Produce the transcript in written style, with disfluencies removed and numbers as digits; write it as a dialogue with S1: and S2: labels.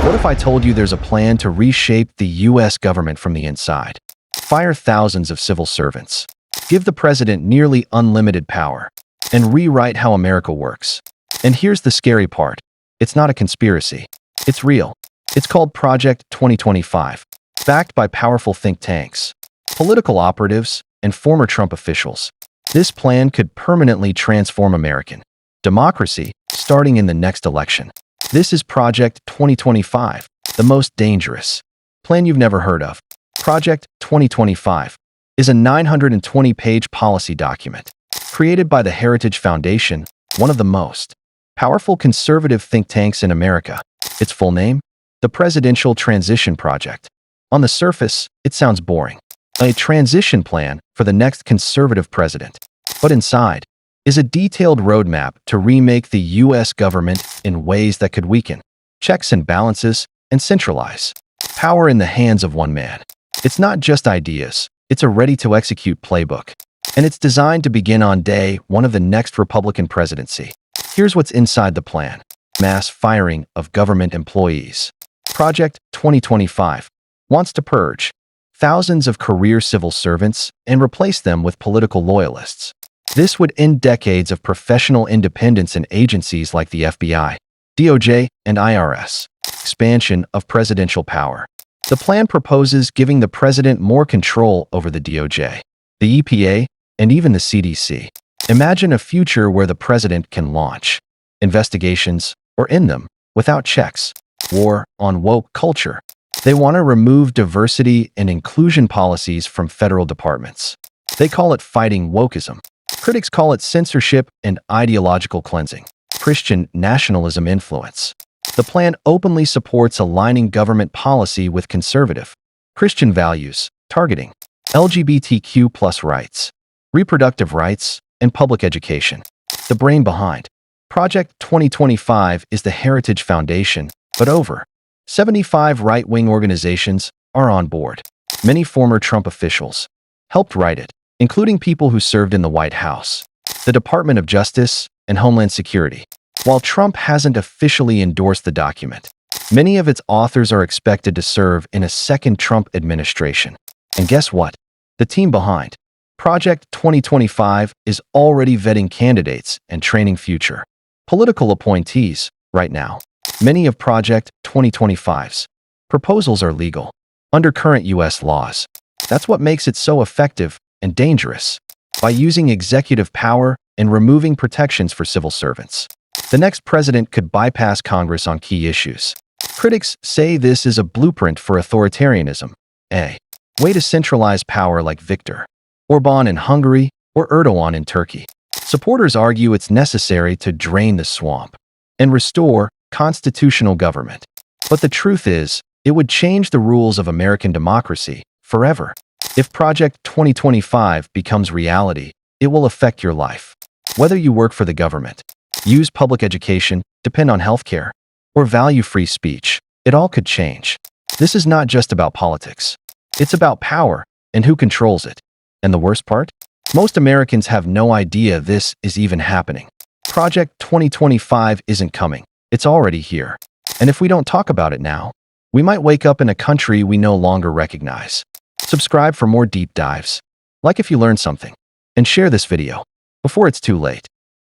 S1: What if I told you there's a plan to reshape the US government from the inside? Fire thousands of civil servants, give the president nearly unlimited power, and rewrite how America works. And here's the scary part. It's not a conspiracy. It's real. It's called Project 2025, backed by powerful think tanks, political operatives, and former Trump officials. This plan could permanently transform American democracy, starting in the next election. This is Project 2025, the most dangerous plan you've never heard of. Project 2025 is a 920-page policy document created by the Heritage Foundation, one of the most powerful conservative think tanks in America. Its full name? The Presidential Transition Project. On the surface, it sounds boring. A transition plan for the next conservative president. But inside is a detailed roadmap to remake the U.S. government in ways that could weaken checks and balances and centralize power in the hands of one man. It's not just ideas. It's a ready-to-execute playbook. And it's designed to begin on day one of the next Republican presidency. Here's what's inside the plan. Mass firing of government employees. Project 2025 wants to purge thousands of career civil servants and replace them with political loyalists. This would end decades of professional independence in agencies like the FBI, DOJ, and IRS. Expansion of presidential power. The plan proposes giving the president more control over the DOJ, the EPA, and even the CDC. Imagine a future where the president can launch investigations or end them without checks. War on woke culture. They want to remove diversity and inclusion policies from federal departments. They call it fighting wokeism. Critics call it censorship and ideological cleansing. Christian nationalism influence. The plan openly supports aligning government policy with conservative Christian values, targeting LGBTQ+ rights, reproductive rights, and public education. The brain behind Project 2025 is the Heritage Foundation, but over 75 right-wing organizations are on board. Many former Trump officials helped write it, including people who served in the White House, the Department of Justice, and Homeland Security. While Trump hasn't officially endorsed the document, many of its authors are expected to serve in a second Trump administration. And guess what? The team behind Project 2025 is already vetting candidates and training future political appointees right now. Many of Project 2025's proposals are legal under current U.S. laws. That's what makes it so effective and dangerous. By using executive power and removing protections for civil servants, the next president could bypass Congress on key issues. Critics say this is a blueprint for authoritarianism, a way to centralize power like Viktor Orban in Hungary or Erdogan in Turkey. Supporters argue it's necessary to drain the swamp and restore constitutional government. But the truth is, it would change the rules of American democracy forever. If Project 2025 becomes reality, it will affect your life. Whether you work for the government, use public education, depend on healthcare, or value free speech, it all could change. This is not just about politics. It's about power and who controls it. And the worst part? Most Americans have no idea this is even happening. Project 2025 isn't coming. It's already here. And if we don't talk about it now, we might wake up in a country we no longer recognize. Subscribe for more deep dives. Like if you learned something. And share this video before it's too late.